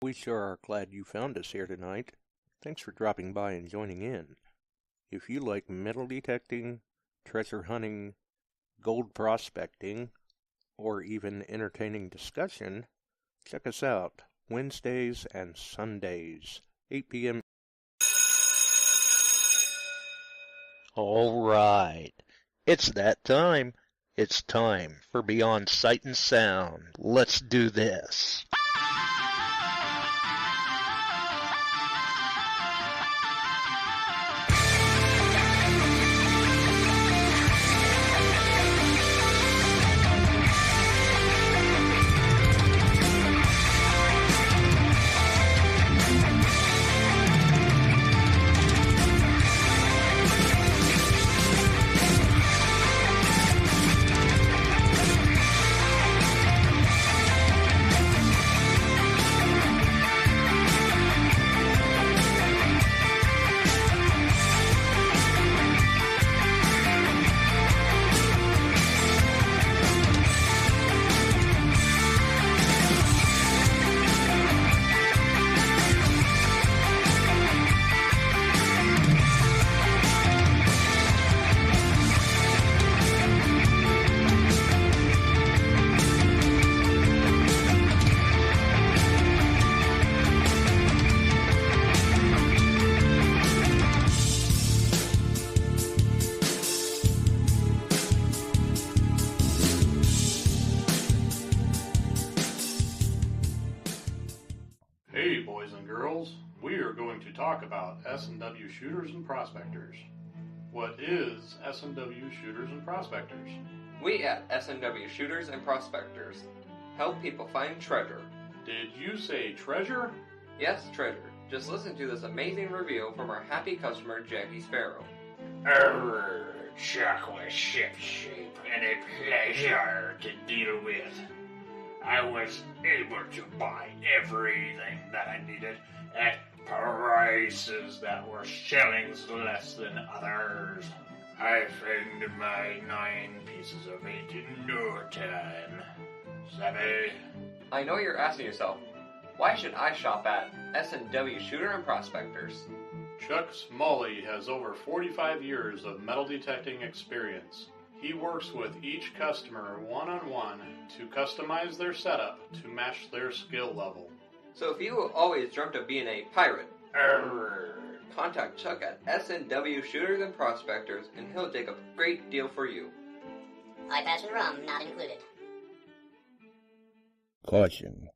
We sure are glad you found us here tonight. Thanks for dropping by and joining in. If you like metal detecting, treasure hunting, gold prospecting, or even entertaining discussion, check us out Wednesdays and Sundays, 8 p.m. All right. It's that time. It's time for Beyond Sight and Sound. Let's do this. Hey boys and girls, we are going to talk about S&W shooters and prospectors. What is S&W shooters and prospectors? We at S&W Shooters and Prospectors help people find treasure. Did you say treasure? Yes, treasure. Just listen to this amazing review from our happy customer, Jackie Sparrow. Chocolate shipshape and a pleasure to deal with. I was able to buy everything that I needed at prices that were shillings less than others. I found my 9 pieces of 8 in no time. Savvy? I know you're asking yourself, why should I shop at S&W Shooter and Prospectors? Chuck Smalley has over 45 years of metal detecting experience. He works with each customer one-on-one to customize their setup to match their skill level. So if you always dreamt of being a pirate, contact Chuck at S&W Shooters and Prospectors and he'll dig up a great deal for you. iPads and rum not included. Caution.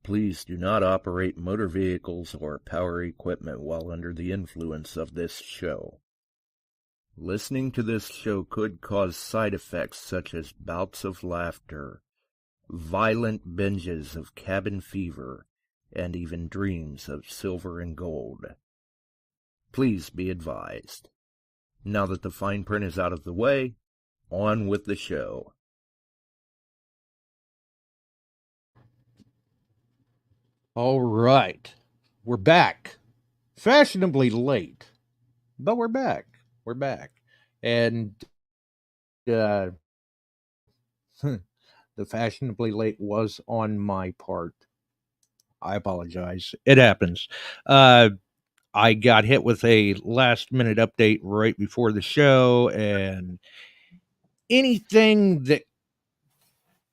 Please do not operate motor vehicles or power equipment while under the influence of this show. Listening to this show could cause side effects such as bouts of laughter, violent binges of cabin fever, and even dreams of silver and gold. Please be advised. Now that the fine print is out of the way, on with the show. All right. We're back. Fashionably late, but we're back. We're back. And the fashionably late was on my part. I apologize. It happens. I got hit with a last-minute update right before the show, and anything that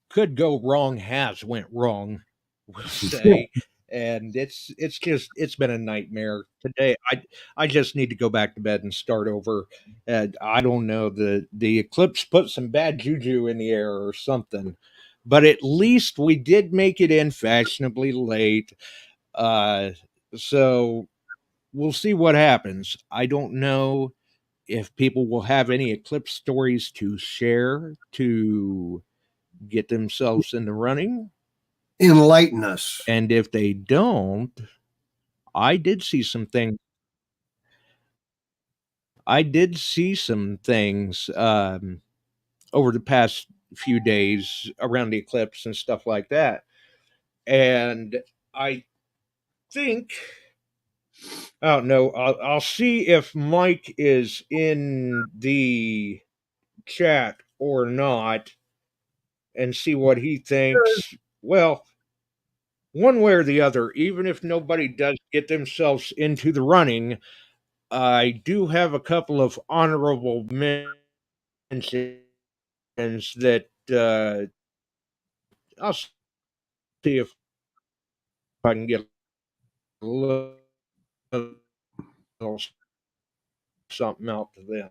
could go wrong has went wrong, we'll say. And it's been a nightmare today. I just need to go back to bed and start over. I don't know, the Eclipse put some bad juju in the air or something, but at least we did make it in fashionably late. So we'll see what happens. I don't know if people will have any Eclipse stories to share to get themselves in the running. Enlighten us. And if they don't, I did see some things. Over the past few days around the eclipse and stuff like that. And I think, oh no, I'll see if Mike is in the chat or not and see what he thinks. Well, one way or the other, even if nobody does get themselves into the running, I do have a couple of honorable mentions that I'll see if I can get a little something out to them.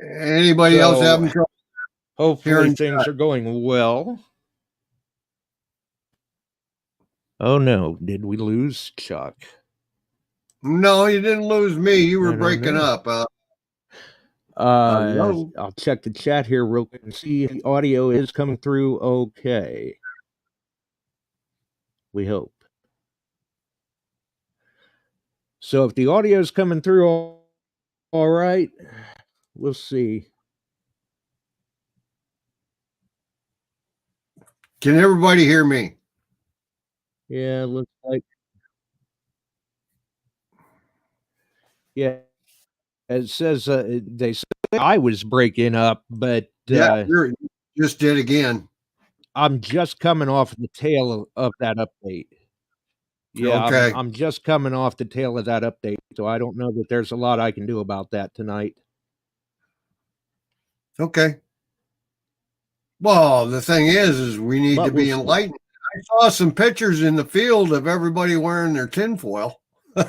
Anybody else having trouble? Hopefully things are going well. Oh no, did we lose Chuck? No, you didn't lose me. You were breaking up. I'll check the chat here real quick and see if the audio is coming through okay. We hope. So if the audio is coming through all right, we'll see. Can everybody hear me? Yeah, looks like. Yeah, it says they said I was breaking up, but you just did again. I'm just coming off the tail of that update. Yeah, okay. I'm just coming off the tail of that update, so I don't know that there's a lot I can do about that tonight. Okay. Well, the thing is we need to be enlightened. I saw some pictures in the field of everybody wearing their tinfoil. You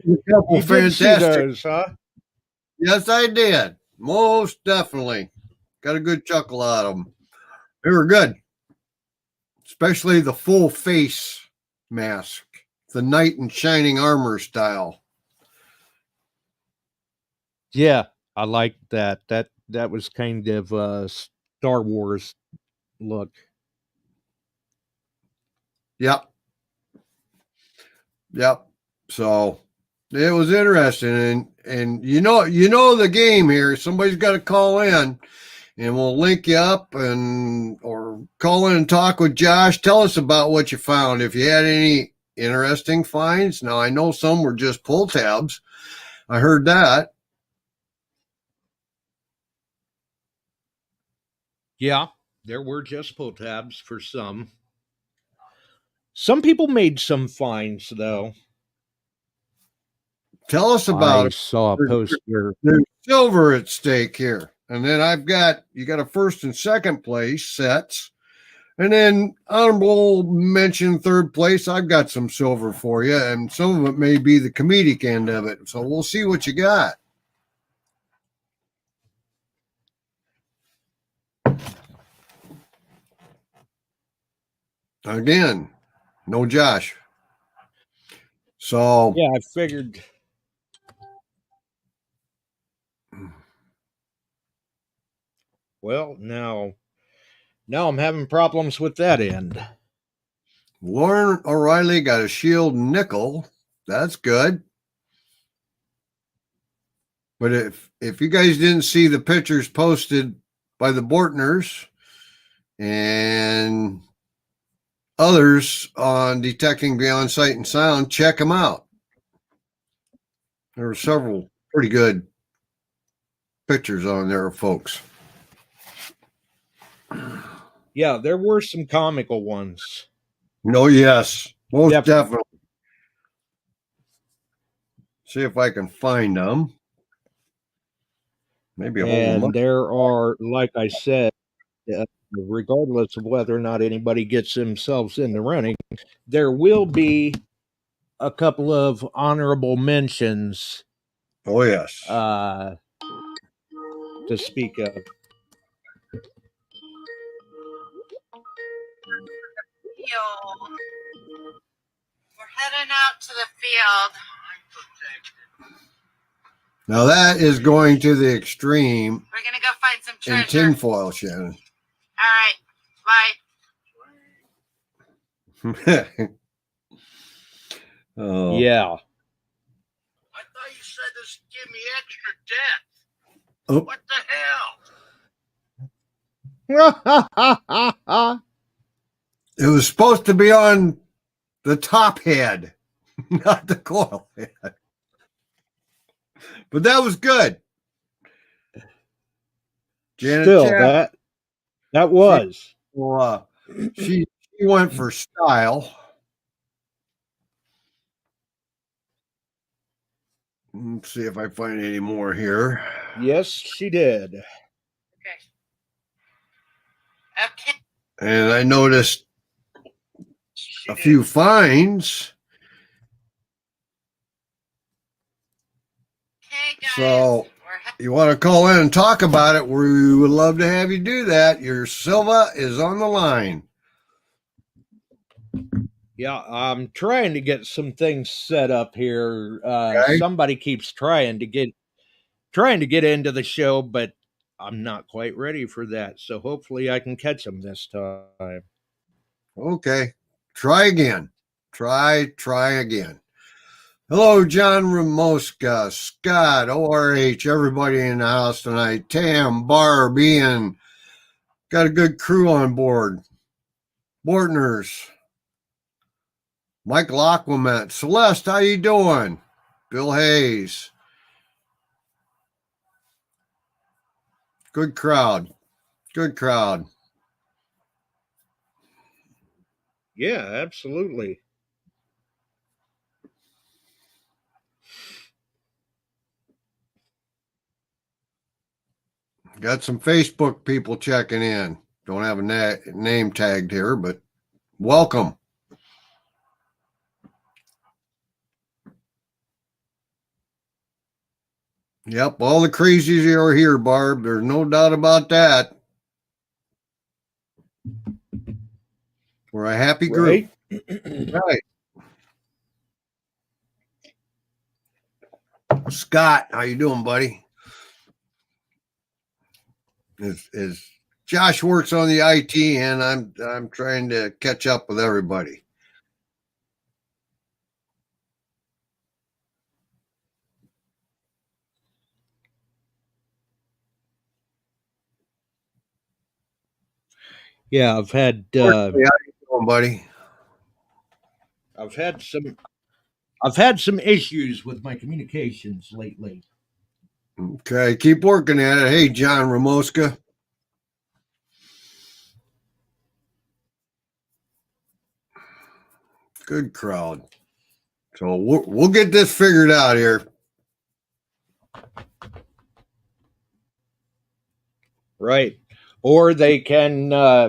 did see those, huh? Yes, I did. Most definitely. Got a good chuckle out of them. They were good. Especially the full face mask. The knight in shining armor style. Yeah, I like that. That was kind of a Star Wars look. Yep. So it was interesting, and you know the game here. Somebody's got to call in, and we'll link you up, or call in and talk with Josh. Tell us about what you found. If you had any interesting finds. Now I know some were just pull tabs. I heard that. Yeah, there were just pull tabs for some. Some people made some finds, though. Tell us about it. I saw a poster. There's silver at stake here. And then you got a first and second place sets. And then honorable mention third place. I've got some silver for you. And some of it may be the comedic end of it. So we'll see what you got. Again, no Josh. So yeah, I figured. Well, now I'm having problems with that end. Lauren O'Reilly got a shield nickel. That's good. But if you guys didn't see the pictures posted by the Bortners and others on Detecting Beyond Sight and Sound, check them out. There were several pretty good pictures on there, folks. Yeah, there were some comical ones. No, yes, most definitely. See if I can find them. Maybe and there are, like I said, regardless of whether or not anybody gets themselves in the running, there will be a couple of honorable mentions. Oh, yes. To speak of. We're heading out to the field. Now that is going to the extreme. We're going to go find some treasure. In tinfoil, Shannon. All right. Bye. Oh. Yeah. I thought you said this would give me extra depth. Oh. What the hell? It was supposed to be on the top head, not the coil head. But that was good. Janet Still, Chapman. that was. She went for style. Let's see if I find any more here. Yes, she did. Okay. And I noticed a few finds. Okay, guys. So you want to call in and talk about it? We would love to have you do that. Your Silva is on the line. Yeah, I'm trying to get some things set up here. Okay. Somebody keeps trying to get into the show, but I'm not quite ready for that. So hopefully I can catch them this time. Okay. Try again. Try again. Hello, John Ramoska, Scott, ORH, everybody in the house tonight. Tam, Barb, Ian. Got a good crew on board. Bortners. Mike Lockwament. Celeste, how you doing? Bill Hayes. Good crowd. Good crowd. Yeah, absolutely. Got some Facebook people checking in. Don't have a name tagged here, but welcome. Yep, all the crazies are here, Barb. There's no doubt about that. We're a happy group. Right. Scott, how you doing, buddy? Is Josh works on the IT, and I'm trying to catch up with everybody. Yeah, I've had How you doing, buddy? I've had some issues with my communications lately. Okay, keep working at it. Hey, John Ramoska. Good crowd. So we'll get this figured out here. Right. Or they can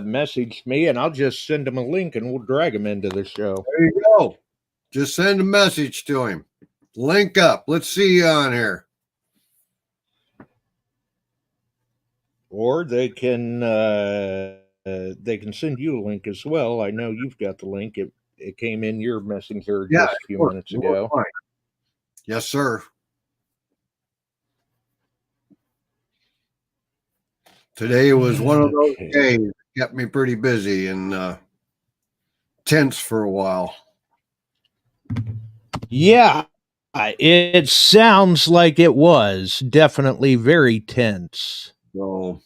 message me and I'll just send them a link and we'll drag them into the show. There you go. Just send a message to him. Link up. Let's see you on here. Or they can send you a link as well. I know you've got the link. It came in your messenger just a few minutes ago. Yes, sir. Today was one of those days that kept me pretty busy and tense for a while. Yeah, it sounds like it was definitely very tense. So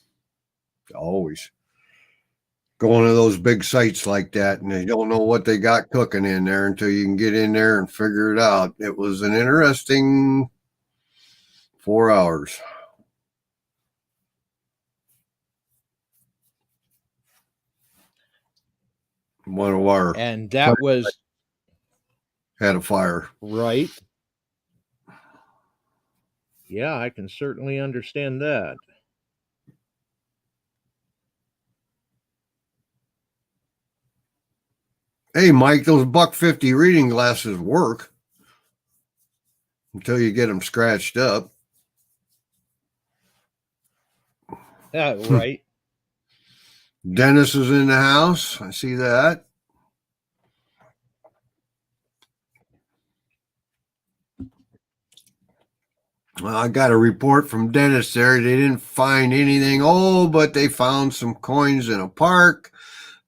always going to those big sites like that, and they don't know what they got cooking in there until you can get in there and figure it out. It was an interesting 4 hours. One of our and that was had a fire. Right. Yeah, I can certainly understand that. Hey, Mike, those $1.50 reading glasses work until you get them scratched up. Right. Dennis is in the house. I see that. Well, I got a report from Dennis there. They didn't find anything old, but they found some coins in a park.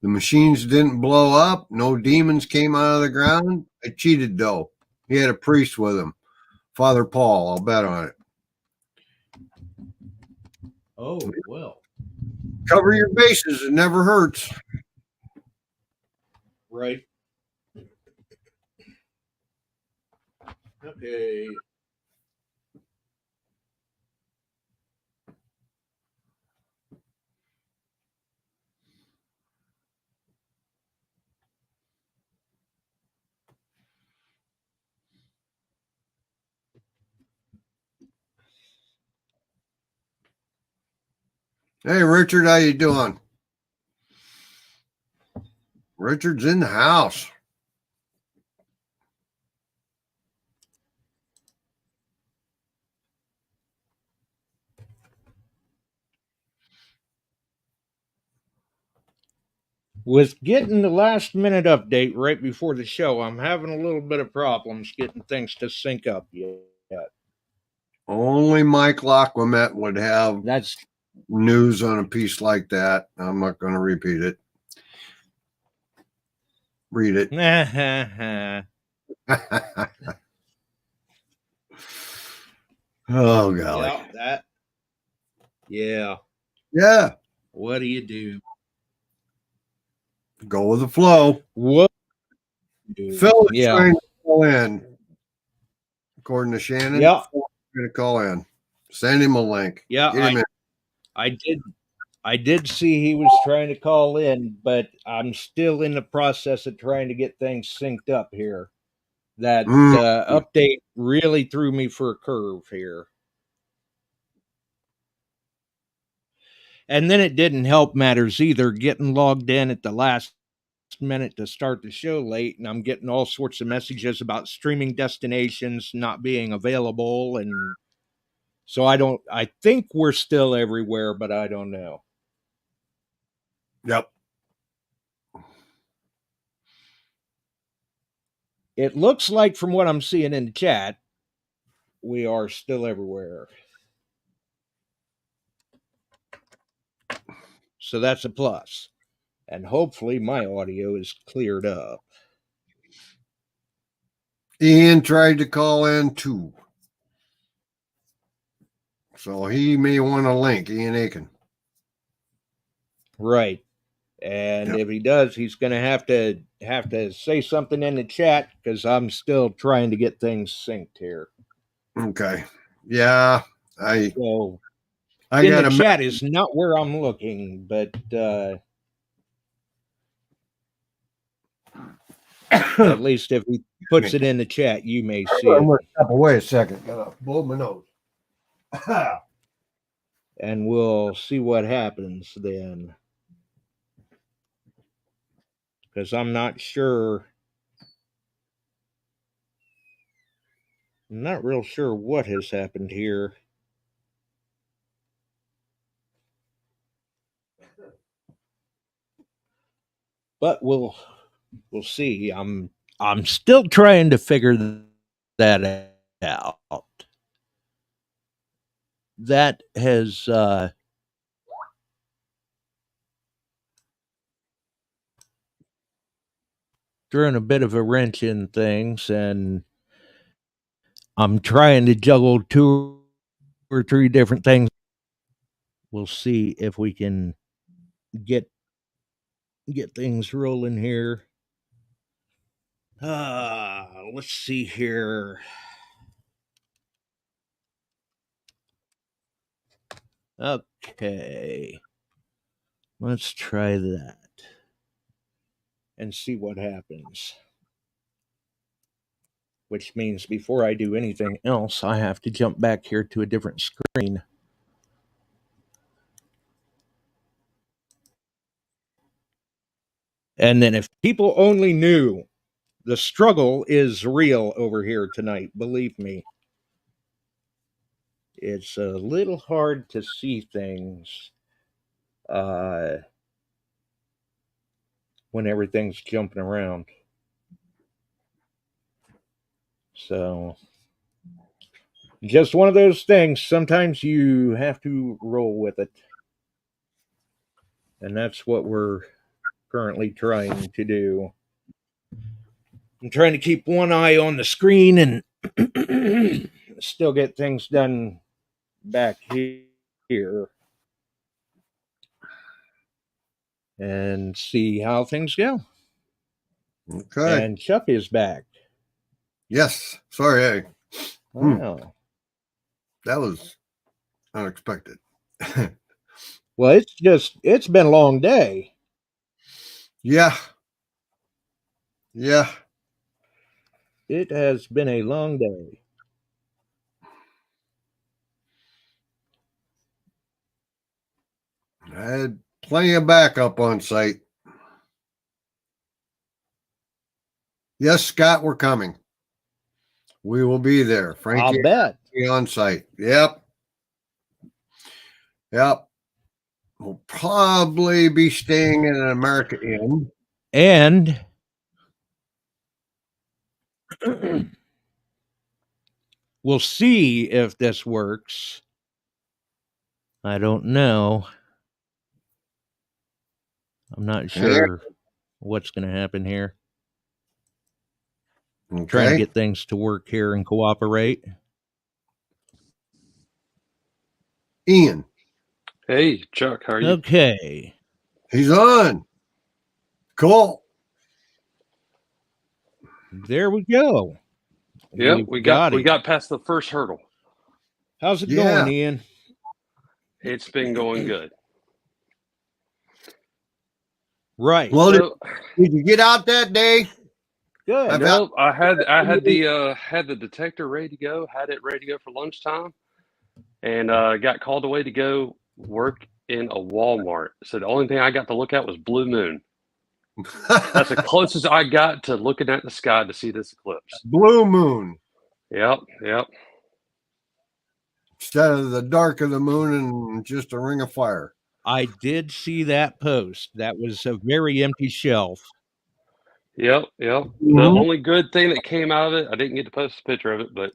The machines didn't blow up. No demons came out of the ground. I cheated, though. He had a priest with him. Father Paul, I'll bet on it. Oh, well. Cover your bases. It never hurts. Right. Okay. Hey, Richard, how you doing? Richard's in the house. With getting the last minute update right before the show, I'm having a little bit of problems getting things to sync up yet. Only Mike Lacquamet would have That's news on a piece like that. I'm not going to repeat it. Read it. Oh, golly. Yeah. Yeah. What do you do? Go with the flow. What? Phil is Yeah. trying to call in. According to Shannon, Yeah. Phil's going to call in. Send him a link. Yeah, Get him in. I did see he was trying to call in, but I'm still in the process of trying to get things synced up here. That update really threw me for a curve here. And then it didn't help matters either, getting logged in at the last minute to start the show late, and I'm getting all sorts of messages about streaming destinations not being available, and so I think we're still everywhere, but I don't know. Yep. It looks like, from what I'm seeing in the chat, we are still everywhere. So that's a plus. And hopefully my audio is cleared up. Ian tried to call in too. So he may want a link, Ian Aiken. Right. And if he does, he's going to have to say something in the chat, because I'm still trying to get things synced here. Okay. Yeah. So in the chat is not where I'm looking, but at least if he puts it in the chat, you may see it. I'm going to step away a second. Gotta blow my nose. And we'll see what happens then. Because I'm not sure. I'm not real sure what has happened here. But we'll see. I'm still trying to figure that out. That has thrown a bit of a wrench in things, and I'm trying to juggle 2 or 3 different things. We'll see if we can get things rolling here. Let's see here. Okay. Let's try that and see what happens. Which means before I do anything else, I have to jump back here to a different screen. And then if people only knew, the struggle is real over here tonight, believe me. It's a little hard to see things when everything's jumping around. So, just one of those things. Sometimes you have to roll with it. And that's what we're currently trying to do. I'm trying to keep one eye on the screen and still get things done back here and see how things go. Okay. And Chuck is back. Yes. Sorry. Wow. That was unexpected. Well, it's been a long day. Yeah. Yeah. It has been a long day. I had plenty of backup on site. Yes, Scott, we're coming. We will be there. Frankie, I'll bet. be on site. Yep. Yep. We'll probably be staying in an America Inn. And we'll see if this works. I don't know. I'm not sure what's going to happen here. Okay. Trying to get things to work here and cooperate. Ian. Hey, Chuck, how are you? Okay. He's on. Cool. There we go. Yeah, we got past the first hurdle. How's it going, Ian? It's been going good. Right. Well, did you get out that day? Good. No, I had the detector ready to go, had it ready to go for lunchtime, and got called away to go work in a Walmart. So the only thing I got to look at was blue moon. That's the closest I got to looking at the sky to see this eclipse. Blue moon. Yep. Instead of the dark of the moon and just a ring of fire. I did see that post. That was a very empty shelf. Yep. Mm-hmm. The only good thing that came out of it, I didn't get to post a picture of it, but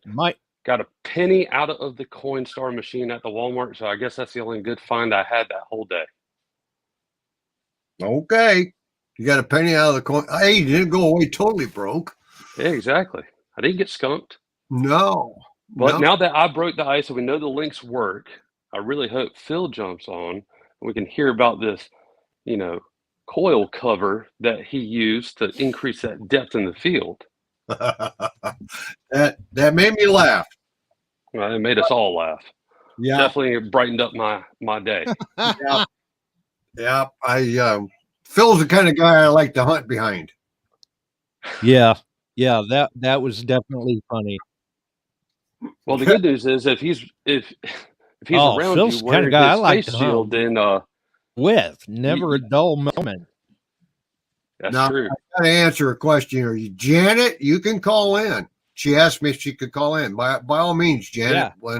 got a penny out of the Coinstar machine at the Walmart. So I guess that's the only good find I had that whole day. Okay. You got a penny out of the coin. Hey, you didn't go away totally broke. Yeah, exactly. I didn't get skunked. No. But now that I broke the ice and we know the links work, I really hope Phil jumps on and we can hear about this, coil cover that he used to increase that depth in the field. that made me laugh. Well, it made us all laugh. Yeah. Definitely brightened up my day. Yeah. Phil's the kind of guy I like to hunt behind. Yeah. That was definitely funny. Well, the good news is if he's around Phil's you the kind wearing of guy his I like face to shield, then never a dull moment. That's true. I gotta answer a question. Are you Janet? You can call in. She asked me if she could call in. By all means, Janet. Yeah.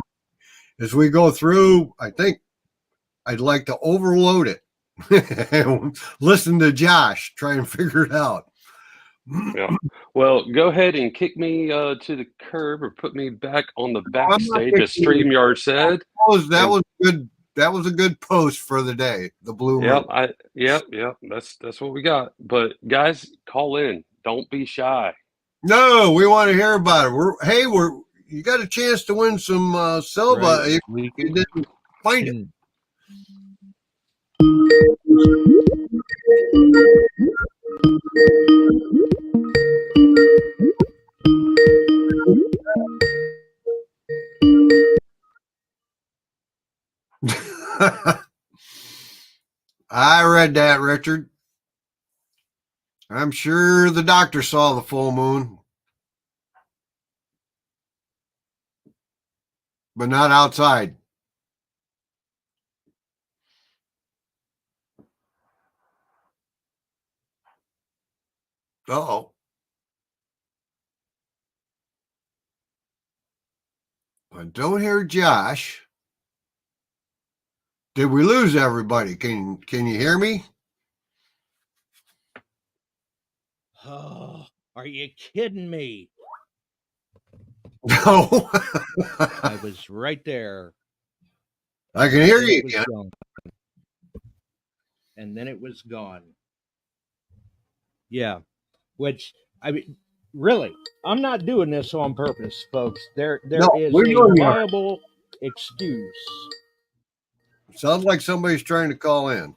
As we go through, I think I'd like to overload it. Listen to Josh try and figure it out. Yeah. Well, go ahead and kick me to the curb or put me back on the backstage, as StreamYard said. That was good. That was a good post for the day. The blue moon. Yep. That's what we got. But guys, call in. Don't be shy. No, we want to hear about it. You got a chance to win some Silva if you didn't find it. I read that, Richard. I'm sure the doctor saw the full moon, but not outside. Uh-oh. I don't hear Josh. Did we lose everybody? Can you hear me? Oh, are you kidding me? No. I was right there. I can hear you again. And then it was gone. Yeah. Which, I mean, really, I'm not doing this on purpose, folks. There is a viable excuse. Sounds like somebody's trying to call in.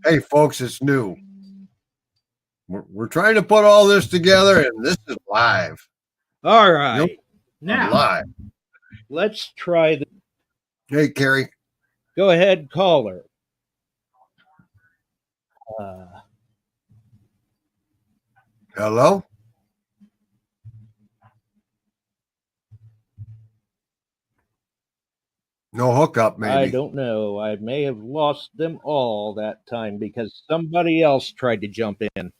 Hey, folks, it's new. We're trying to put all this together, and this is live. All right. Now, live. Let's try the. Hey, Carrie. Go ahead, caller. Hello? No hookup, maybe. I don't know. I may have lost them all that time because somebody else tried to jump in.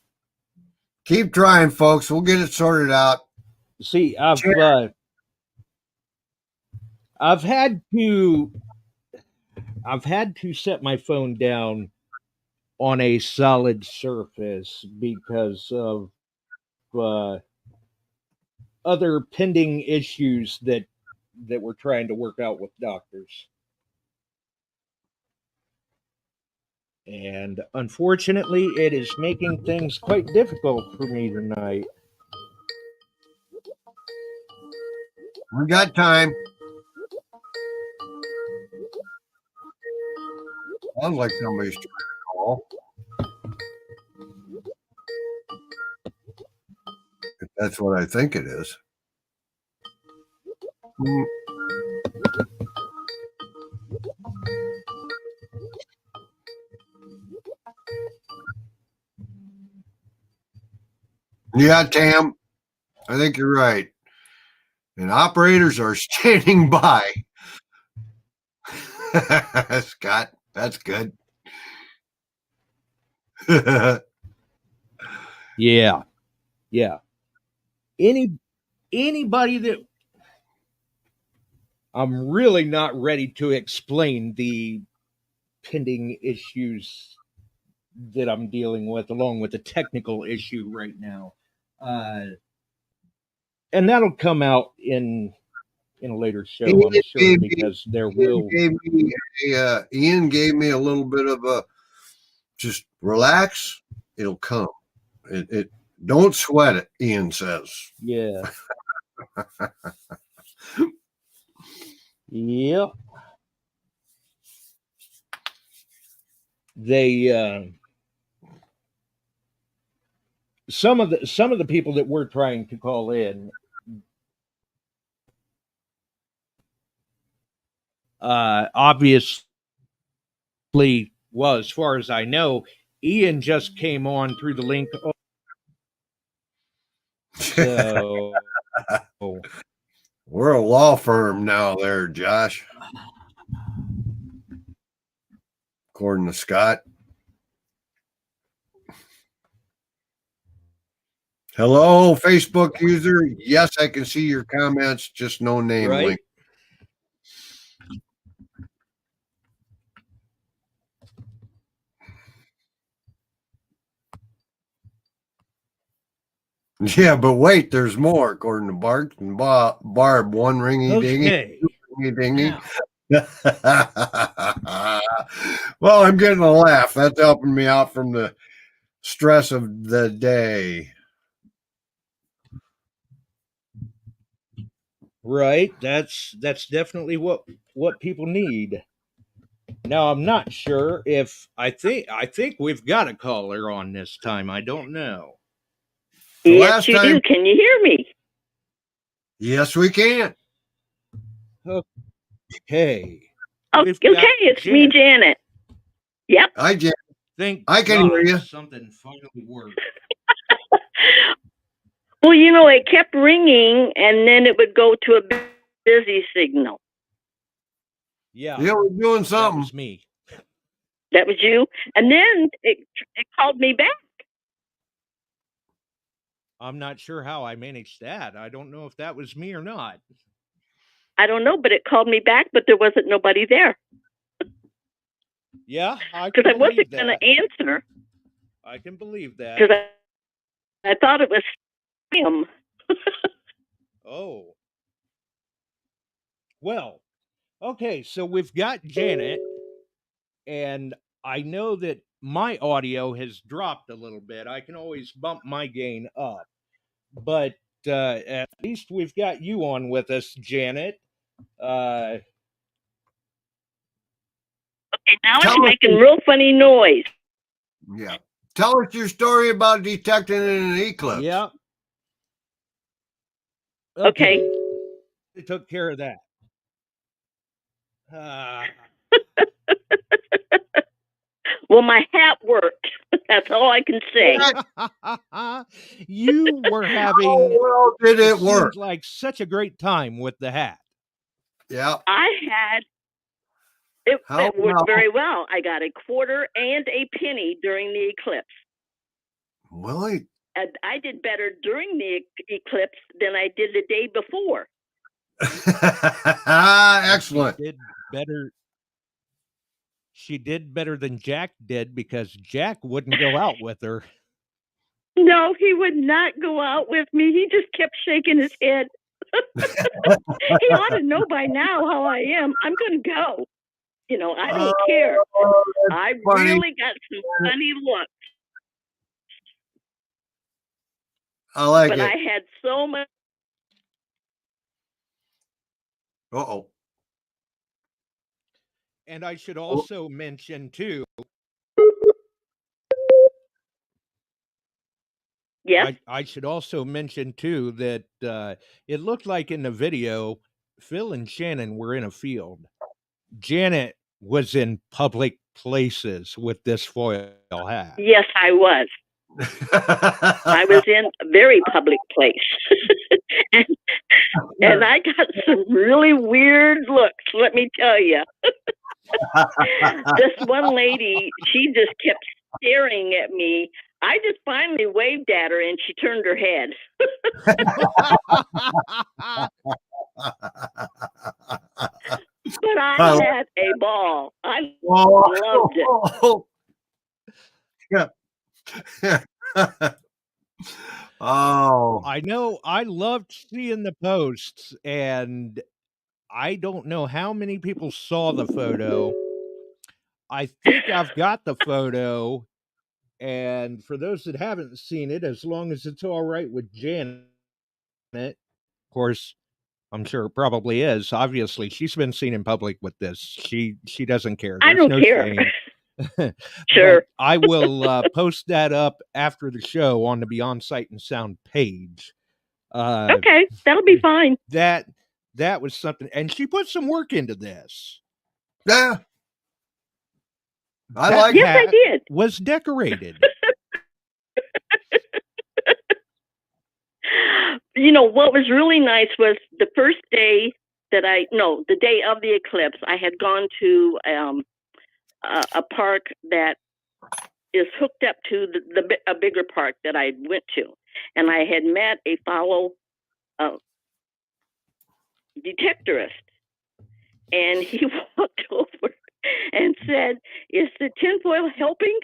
Keep trying, folks. We'll get it sorted out. See, I've had to set my phone down on a solid surface because of other pending issues that we're trying to work out with doctors. And unfortunately, it is making things quite difficult for me tonight. We got time. Sounds like somebody's trying to call. If that's what I think it is. Yeah, Tam, I think you're right. And operators are standing by. Scott, that's good. Yeah. Anybody that I'm really not ready to explain the pending issues that I'm dealing with, along with the technical issue right now. And that'll come out in a later show, I'm sure, because there will. Ian gave me a little bit of a just relax. It'll come. It don't sweat it, Ian says. Yeah. Yep. They some of the people that we're trying to call in obviously, well, as far as I know, Ian just came on through the link. So we're a law firm now there, Josh. According to Scott. Hello, Facebook user. Yes, I can see your comments, just no name link. Yeah, but wait, there's more, according to Bart and Barb. One ringy dingy. Ringy dingy. Well, I'm getting a laugh. That's helping me out from the stress of the day. Right. That's definitely what people need. Now, I'm not sure if I think we've got a caller on this time. I don't know. Yes, you do. Can you hear me? Yes, we can. Okay. Okay, it's me, Janet. Yep. Hi, Janet. I can hear you. Something finally worked. Well, it kept ringing, and then it would go to a busy signal. Yeah, we're doing something. That was me. That was you? And then it called me back. I'm not sure how I managed that. I don't know if that was me or not. I don't know, but it called me back, but there wasn't nobody there. Yeah, because I wasn't going to answer. I can believe that. Because I thought it was him. Oh. Well, okay, so we've got Janet, and I know that my audio has dropped a little bit. I can always bump my gain up. But at least we've got you on with us, Janet. Okay, now it's making real funny noise. Yeah. Tell us your story about detecting an eclipse. Yeah. Okay. They took care of that. Well, my hat worked. That's all I can say. You were having how well did it work? Like such a great time with the hat. Yeah. I had It worked very well. I got a quarter and a penny during the eclipse. Well, And I did better during the eclipse than I did the day before. excellent. She did better. She did better than Jack did because Jack wouldn't go out with her. No, he would not go out with me. He just kept shaking his head. He ought to know by now how I am. I'm going to go. You know, I don't care. I really got some funny looks. I like it. But I had so much. Uh-oh. And I should also mention, too. Yes. I should also mention, too, that it looked like in the video, Phil and Shannon were in a field. Janet was in public places with this foil hat. Yes, I was. I was in a very public place. and I got some really weird looks, let me tell you. This one lady, she just kept staring at me. I just finally waved at her and she turned her head. But I had a ball. I loved it. Oh, I know. I loved seeing the posts, and I don't know how many people saw the photo. I think I've got the photo, and for those that haven't seen it, as long as it's all right with Janet, of course, I'm sure it probably is. Obviously, she's been seen in public with this. She doesn't care. I don't care. Sure. I will post that up after the show on the Beyond Sight and Sound page. Okay, that'll be fine. That was something, and she put some work into this. Yeah, Yes, I did. Was decorated. You know, what was really nice was the first day that the day of the eclipse, I had gone to a park that is hooked up to a bigger park that I went to. And I had met a fellow detectorist. And he walked over and said, "Is the tinfoil helping?"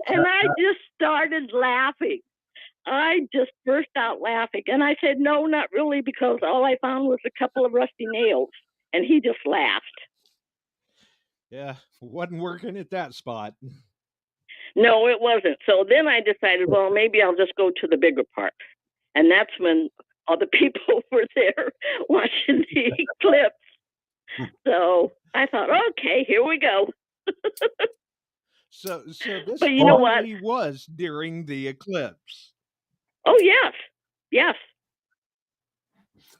And I just started laughing. I just burst out laughing. And I said, "No, not really, because all I found was a couple of rusty nails." And he just laughed. Yeah, wasn't working at that spot. No, it wasn't. So then I decided, well, maybe I'll just go to the bigger park. And that's when all the people were there watching the eclipse. So I thought, okay, here we go. So this but you know what? Was during the eclipse. Oh, yes. Yes.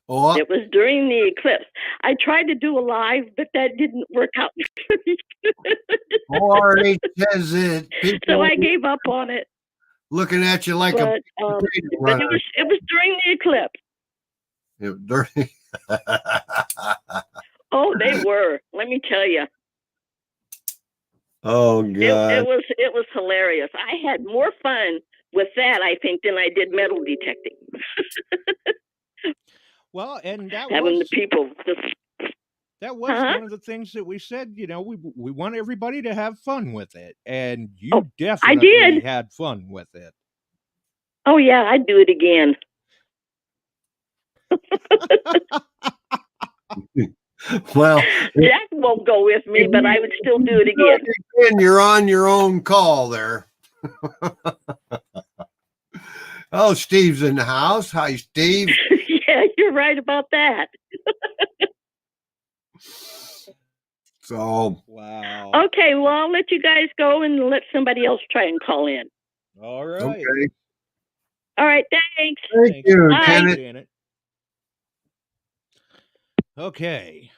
Oh, it was during the eclipse. I tried to do a live, but that didn't work out. Or it says it. So I gave up on it. Looking at you like but it was during the eclipse. Oh, they were. Let me tell you. Oh God! It was hilarious. I had more fun with that, I think, than I did metal detecting. Well, and that having was the people. That was one of the things that we said. You know, we want everybody to have fun with it, and you definitely had fun with it. Oh yeah, I'd do it again. Well, Jack won't go with me, but I would still do it again. You're on your own call there. Oh, Steve's in the house. Hi, Steve. Yeah, you're right about that. So wow. Okay, well, I'll let you guys go and let somebody else try and call in. All right. Okay. All right, thanks. Thank you, Janet. Okay.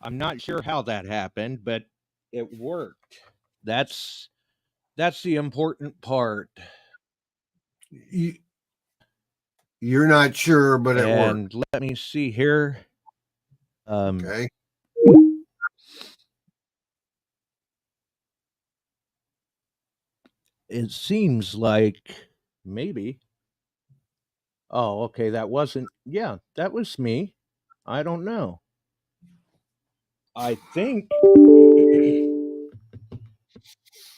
I'm not sure how that happened, but it worked. That's the important part. You're not sure, but it worked. And let me see here. Okay. It seems like maybe. Oh, okay. That wasn't. Yeah, that was me. I don't know. I think.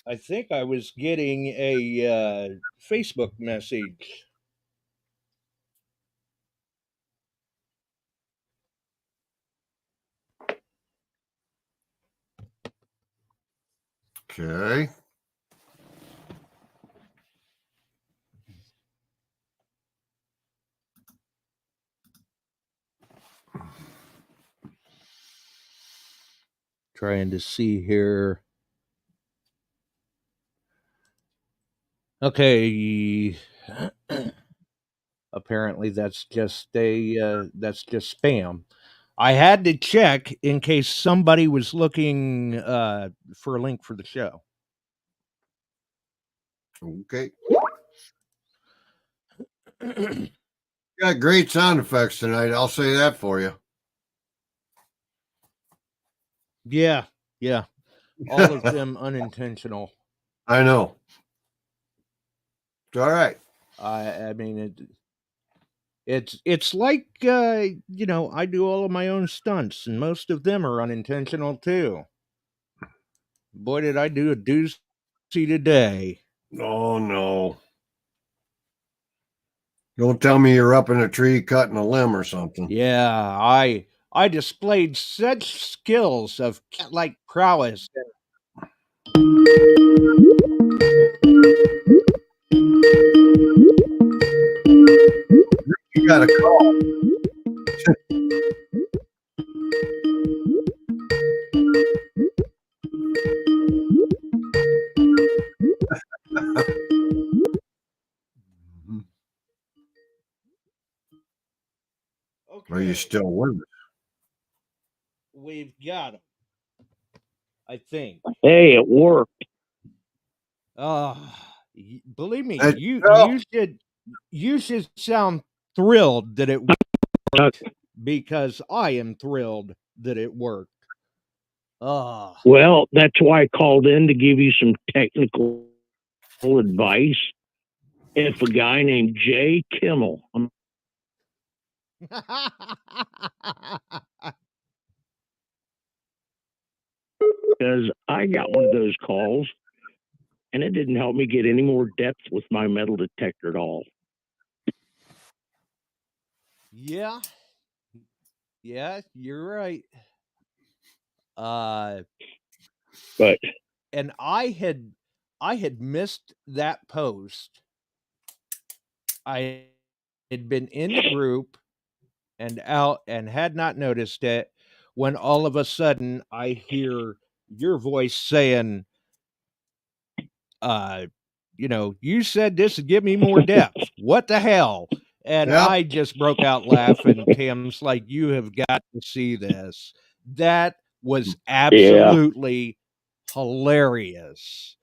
I think I was getting a Facebook message. Okay. Trying to see here. Okay. Apparently that's just spam. I had to check in case somebody was looking for a link for the show. Okay. You got great sound effects tonight. I'll say that for you. Yeah. All of them unintentional. I know. It's all right. I mean it's like I do all of my own stunts, and most of them are unintentional too. Boy, did I do a doozy today. Oh no. Don't tell me you're up in a tree cutting a limb or something. Yeah, I displayed such skills of cat-like prowess. You got a call. Okay. Are you still with us? We've got him. I think. Hey, it worked. Believe me, Hey, you should sound thrilled that it worked, because I am thrilled that it worked. Well, that's why I called in to give you some technical advice. If a guy named Jay Kimmel, because I got one of those calls, and it didn't help me get any more depth with my metal detector at all. Yeah, you're right. But and I had missed that post. I had been in the group and out and had not noticed it, when all of a sudden I hear your voice saying, you said this would give me more depth. What the hell? And Yep. I just broke out laughing. Tim's like, you have got to see this. That was absolutely hilarious.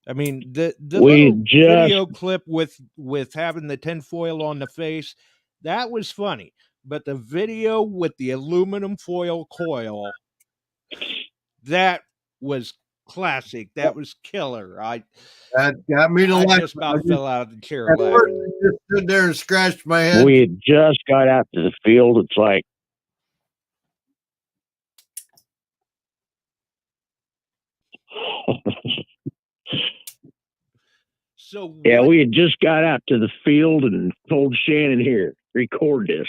I mean, the little video clip with having the tinfoil on the face, that was funny. But the video with the aluminum foil coil, that was classic. That was killer. That got me to I just about fell out of the chair laughing. I just stood there and scratched my head. We had just got out to the field. It's like, yeah, we had just got out to the field and told Shannon, here, record this.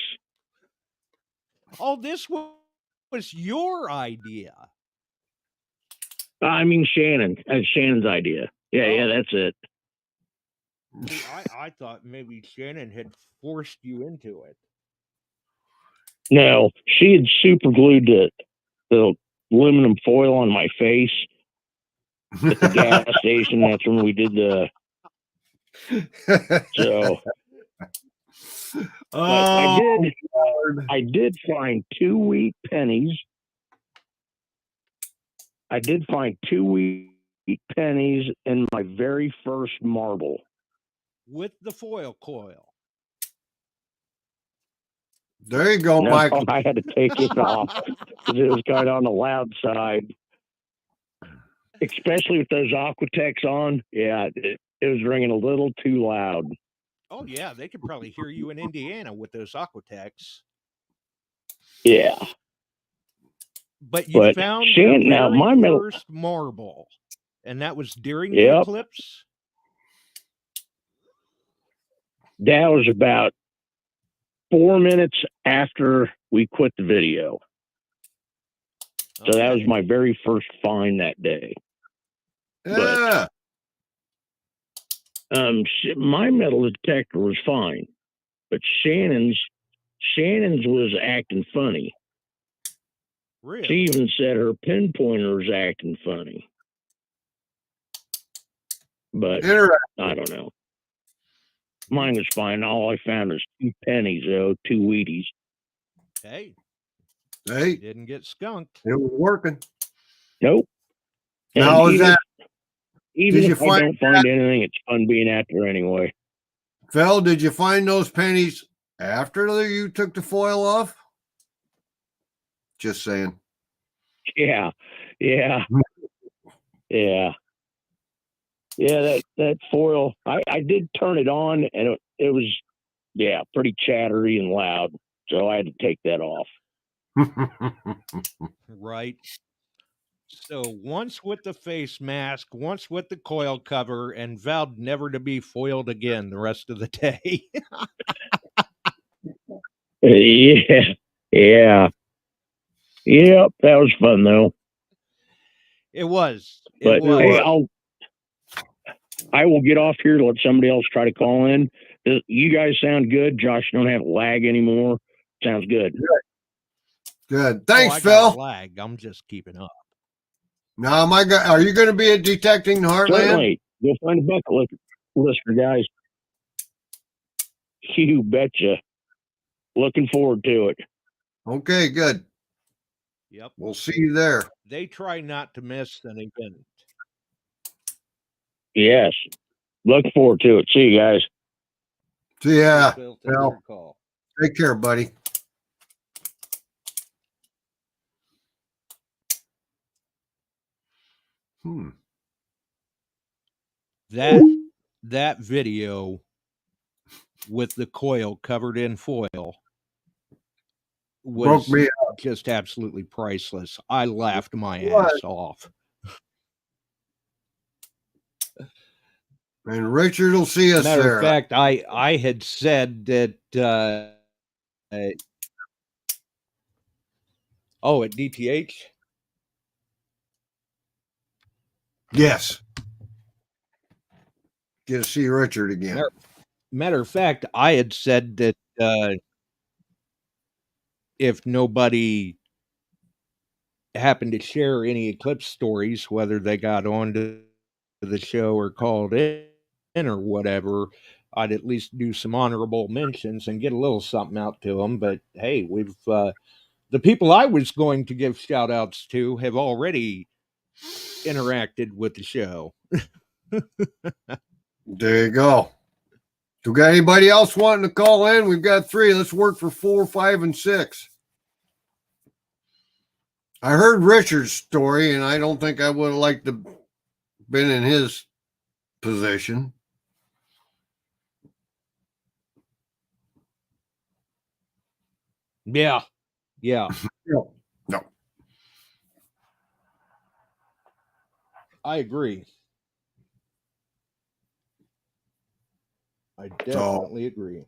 Oh, this was your idea. I mean, Shannon. That's Shannon's idea. Yeah, that's it. See, I thought maybe Shannon had forced you into it. No, she had super glued the aluminum foil on my face at the gas station. That's when we did the. So. I did find 2 wheat pennies. I did find 2 wheat pennies in my very first marble. With the foil coil. There you go, No, Michael. I had to take it off because it was kind of on the loud side. Especially with those Aquatex on. Yeah, it was ringing a little too loud. Oh, yeah. They could probably hear you in Indiana with those Aquatex. Yeah. But you found your now very my metal first marble, and that was during the eclipse? That was about 4 minutes after we quit the video. So that was my very first find that day. Yeah. But my metal detector was fine, but Shannon's was acting funny. Really? She even said her pinpointer was acting funny. But I don't know. Mine was fine. All I found was 2 pennies, though, 2 Wheaties. Hey. Hey. Didn't get skunked. It was working. Nope. Now is that? Even if I don't find anything, it's fun being out there anyway. Phil, did you find those pennies after you took the foil off? Just saying. Yeah. Yeah. Yeah. Yeah, that foil, I did turn it on, and it was, pretty chattery and loud, so I had to take that off. Right. So once with the face mask, once with the coil cover, and vowed never to be foiled again the rest of the day. Yeah. Yeah. Yep, that was fun, though. It was. But hey, I will get off here to let somebody else try to call in. You guys sound good. Josh, you don't have lag anymore. Sounds good. Good. Thanks, I Phil. got lag. I'm just keeping up. Now, my God, are you going to be at Detecting the Heartland? Certainly. Go find a bucket lister, guys. You betcha. Looking forward to it. Okay, good. Yep. We'll see you there. They try not to miss an event. Yes. Looking forward to it. See you guys. See ya. Well, take care, buddy. That video with the coil covered in foil was just absolutely priceless. I laughed my ass off. And Richard will see us Matter there. of fact, I had said that at DTH? Yes. Get to see Richard again. Matter of fact, I had said that if nobody happened to share any Eclipse stories, whether they got onto the show or called in or whatever, I'd at least do some honorable mentions and get a little something out to them. But hey, we've the people I was going to give shout outs to have already interacted with the show. There you go. Do we got anybody else wanting to call in? We've got 3. Let's work for 4, 5, and 6. I heard Richard's story, and I don't think I would have liked to been in his position. Yeah. No. I agree. I definitely agree.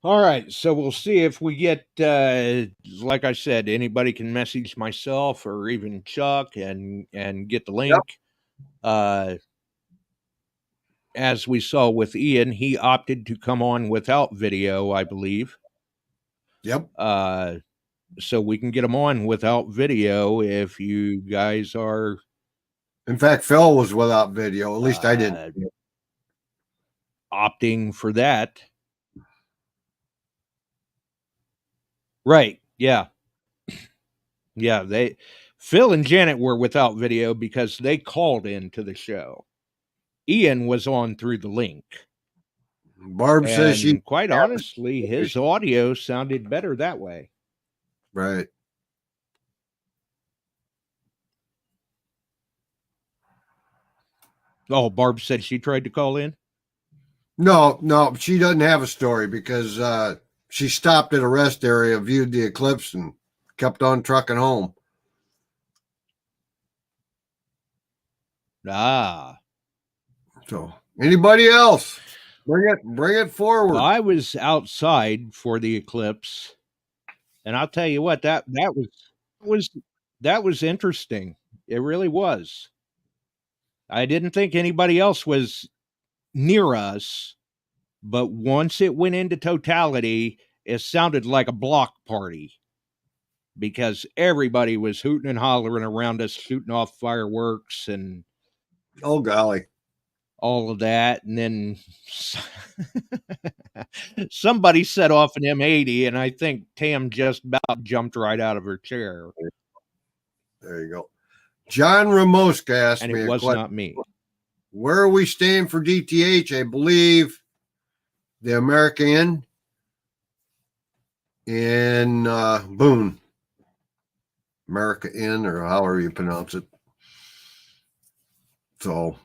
All right, so we'll see if we get, like I said, anybody can message myself or even Chuck and get the link. Yep. As we saw with Ian, he opted to come on without video, I believe. Yep. So we can get him on without video if you guys are. In fact, Phil was without video. At least I didn't. Opting for that. Right. Yeah. Yeah. Phil and Janet were without video because they called into the show. Ian was on through the link. Barb says she. And quite honestly, his audio sounded better that way. Right. Oh, Barb said she tried to call in? No, she doesn't have a story because she stopped at a rest area, viewed the eclipse, and kept on trucking home. Ah. So, anybody else? Bring it forward. I was outside for the eclipse, and I'll tell you what, that was interesting. It really was. I didn't think anybody else was near us, but once it went into totality, it sounded like a block party because everybody was hooting and hollering around us, shooting off fireworks and oh golly, all of that. And then somebody set off an M80, and I think Tam just about jumped right out of her chair. There you go. John Ramoska asked and me it a was question. Not me. Where are we staying for DTH? I believe the American in Boone. America Inn, or however you pronounce it. So,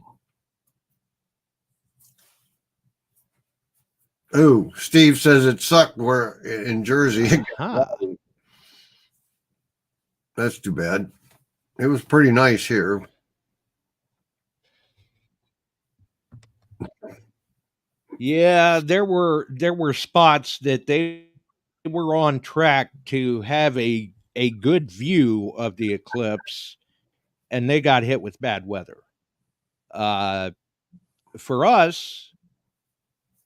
oh, Steve says it sucked where in Jersey. That's too bad. It was pretty nice here. Yeah, there were spots that they were on track to have a good view of the eclipse, and they got hit with bad weather. For us,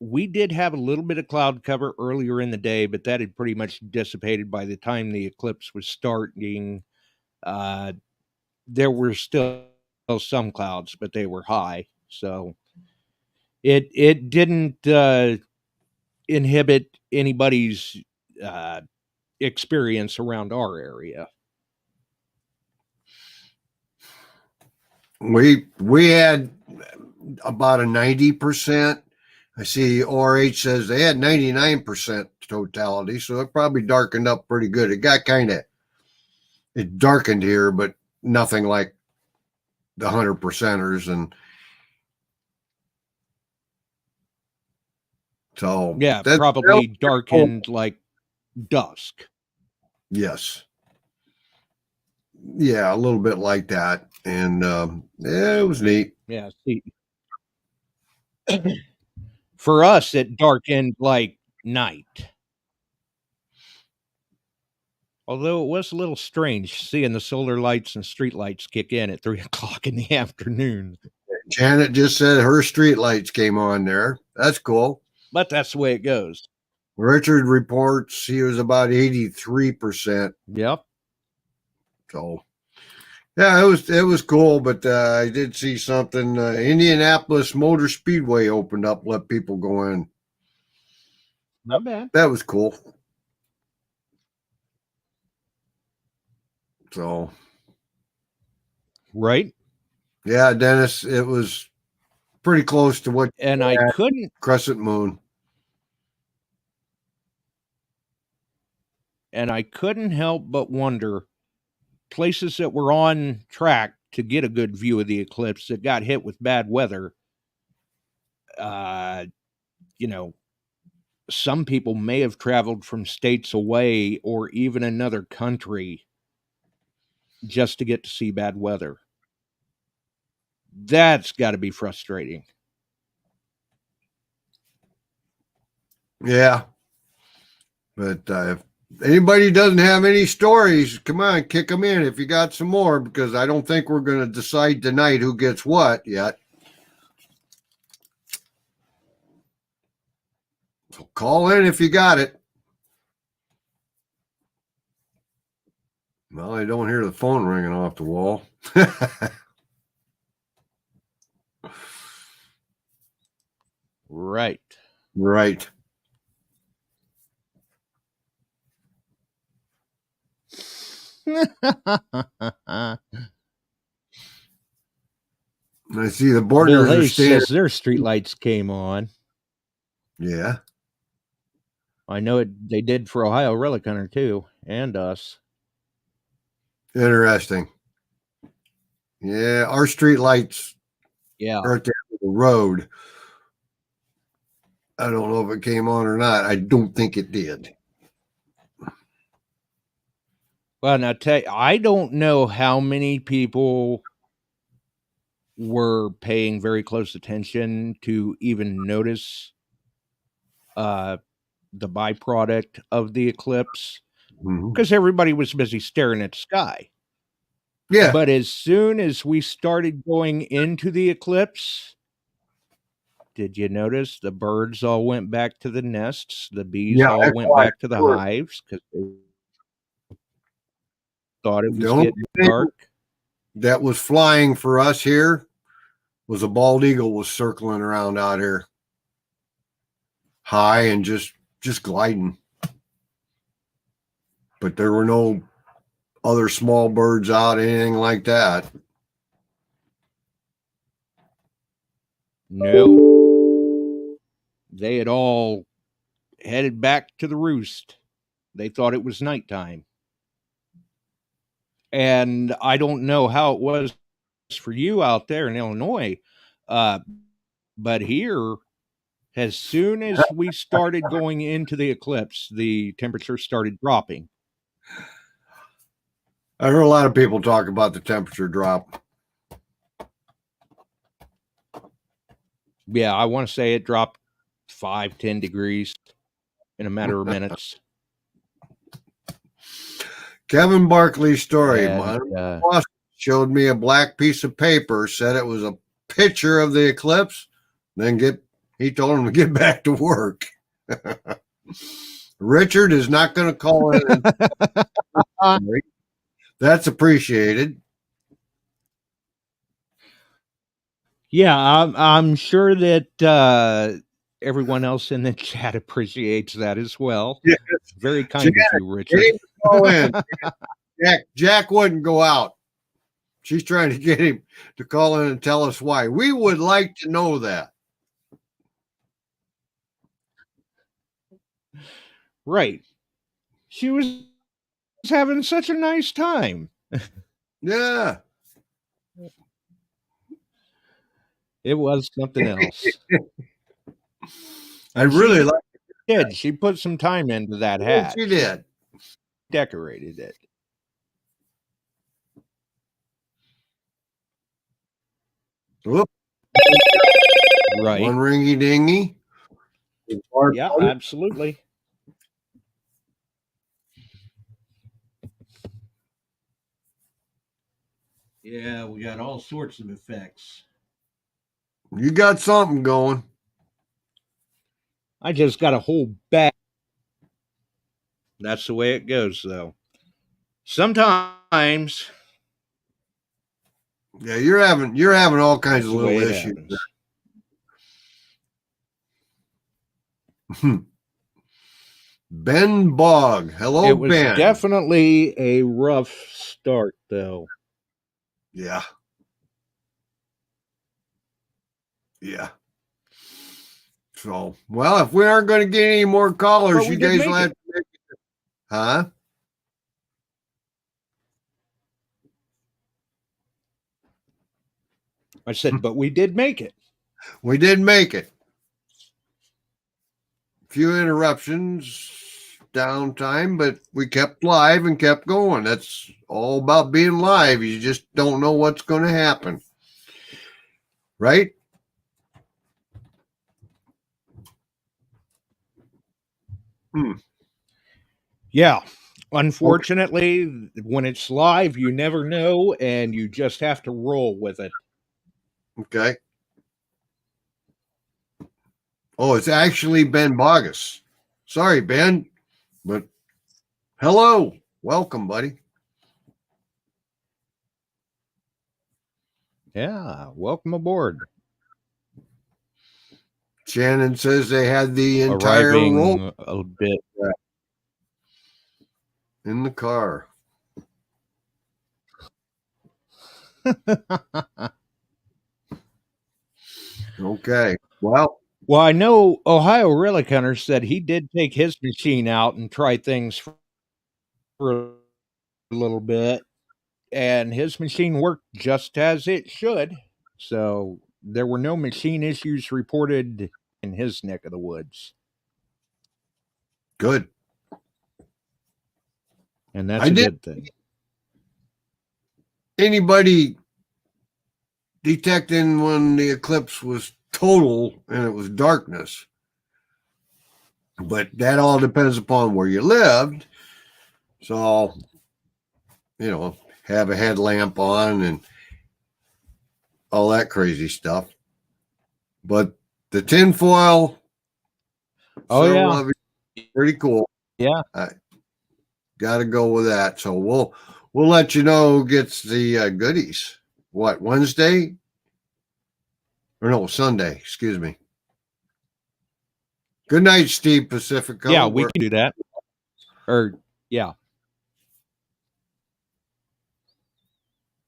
we did have a little bit of cloud cover earlier in the day, but that had pretty much dissipated by the time the eclipse was starting. There were still some clouds, but they were high, so it didn't inhibit anybody's experience around our area. We had about a 90%. I see ORH says they had 99% totality, so it probably darkened up pretty good. It got it darkened here, but nothing like the 100%ers. And so yeah, probably darkened like dusk. Yes. Yeah, a little bit like that. And yeah, it was neat. Yeah, see. For us, it darkened like night. Although it was a little strange seeing the solar lights and street lights kick in at 3 o'clock in the afternoon. Janet just said her street lights came on there. That's cool. But that's the way it goes. Richard reports he was about 83%. Yep. So, yeah, it was cool, but I did see something. Indianapolis Motor Speedway opened up, let people go in. Not bad. That was cool. So, right? Yeah, Dennis, it was pretty close to what. And I couldn't. Crescent Moon. And I couldn't help but wonder, places that were on track to get a good view of the eclipse that got hit with bad weather, some people may have traveled from states away or even another country just to get to see bad weather. That's got to be frustrating. Yeah. But if anybody doesn't have any stories, come on, kick them in if you got some more, because I don't think we're going to decide tonight who gets what yet. So call in if you got it. Well, I don't hear the phone ringing off the wall. Right. Right. I see the borders Bill are standing. says their streetlights came on. Yeah. I know they did for Ohio Relic Hunter too, and us. Interesting. Yeah, our street lights are at the end of the road. I don't know if it came on or not. I don't think it did. Well, now I don't know how many people were paying very close attention to even notice the byproduct of the eclipse, because everybody was busy staring at the sky. Yeah. But as soon as we started going into the eclipse, did you notice the birds all went back to the nests? The bees all went back to the hives because they thought it was getting dark. That was flying for us here was a bald eagle was circling around out here high and just gliding. But there were no other small birds out, anything like that. No. They had all headed back to the roost. They thought it was nighttime. And I don't know how it was for you out there in Illinois, but here, as soon as we started going into the eclipse, the temperature started dropping. I heard a lot of people talk about the temperature drop. Yeah, I want to say it dropped 5-10 degrees in a matter of minutes. Kevin Barkley's story. And, My boss showed me a black piece of paper, said it was a picture of the eclipse. Then he told him to get back to work. Richard is not going to call in. That's appreciated. Yeah, I'm sure that everyone else in the chat appreciates that as well. Yes. Very kind of you, Richard. Call in. Jack wouldn't go out. She's trying to get him to call in and tell us why. We would like to know that. Right. She was having such a nice time. Yeah. It was something else. I really like it. She put some time into that hat. She did. Decorated it. Whoop. Right. One ringy dingy. Yeah, absolutely. Yeah, we got all sorts of effects. You got something going. I just got a whole bag. That's the way it goes, though. Sometimes. Yeah, you're having all kinds of little issues. Ben Bog. Hello, Ben. It was definitely a rough start, though. Yeah. Yeah. So, well, if we aren't going to get any more callers, you guys will have to make it. Huh? I said, but we did make it. We did make it. A few interruptions, downtime, but we kept live and kept going. That's all about being live. You just don't know what's going to happen. Right? Yeah. Unfortunately, when it's live, you never know, and you just have to roll with it. Okay. Oh, it's actually Ben Bogus. Sorry, Ben, but hello. Welcome, buddy. Yeah, welcome aboard. Shannon says they had the entire roll a bit in the car. Okay. Well, Well, I know Ohio Relic Hunter said he did take his machine out and try things for a little bit, and his machine worked just as it should. So there were no machine issues reported in his neck of the woods. Good. And that's a good thing. Anybody detecting when the eclipse was total and it was darkness? But that all depends upon where you lived. So, you know, have a headlamp on and all that crazy stuff. But the tinfoil, pretty cool. Yeah, I got to go with that. So we'll let you know who gets the goodies. What, Wednesday? Or no, Sunday. Excuse me. Good night, Steve Pacifico. Yeah, we can do that. Or yeah.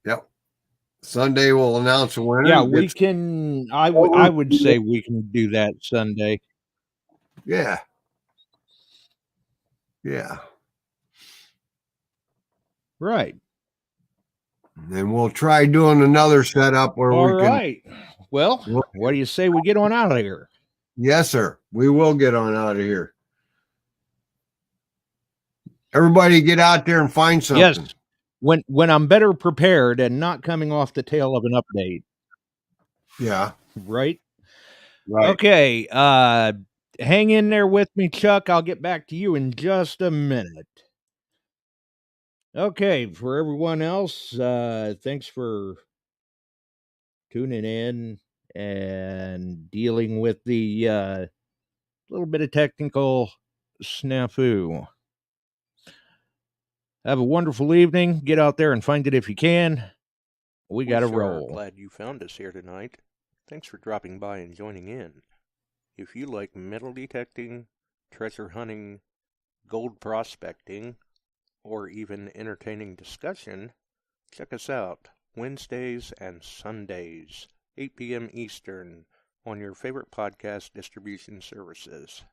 Yep. Sunday we'll announce a winner. Yeah, we can. I would say we can do that Sunday. Yeah. Yeah. Right. And we'll try doing another setup where All we can. right. Well, what do you say we get on out of here? Yes, sir. We will get on out of here. Everybody get out there and find something. Yes. When I'm better prepared and not coming off the tail of an update. Yeah. Right? Right. Okay. Hang in there with me, Chuck. I'll get back to you in just a minute. Okay, for everyone else, thanks for tuning in and dealing with the little bit of technical snafu. Have a wonderful evening. Get out there and find it if you can. We got to roll. Glad you found us here tonight. Thanks for dropping by and joining in. If you like metal detecting, treasure hunting, gold prospecting, or even entertaining discussion, check us out Wednesdays and Sundays, 8 p.m. Eastern, on your favorite podcast distribution services.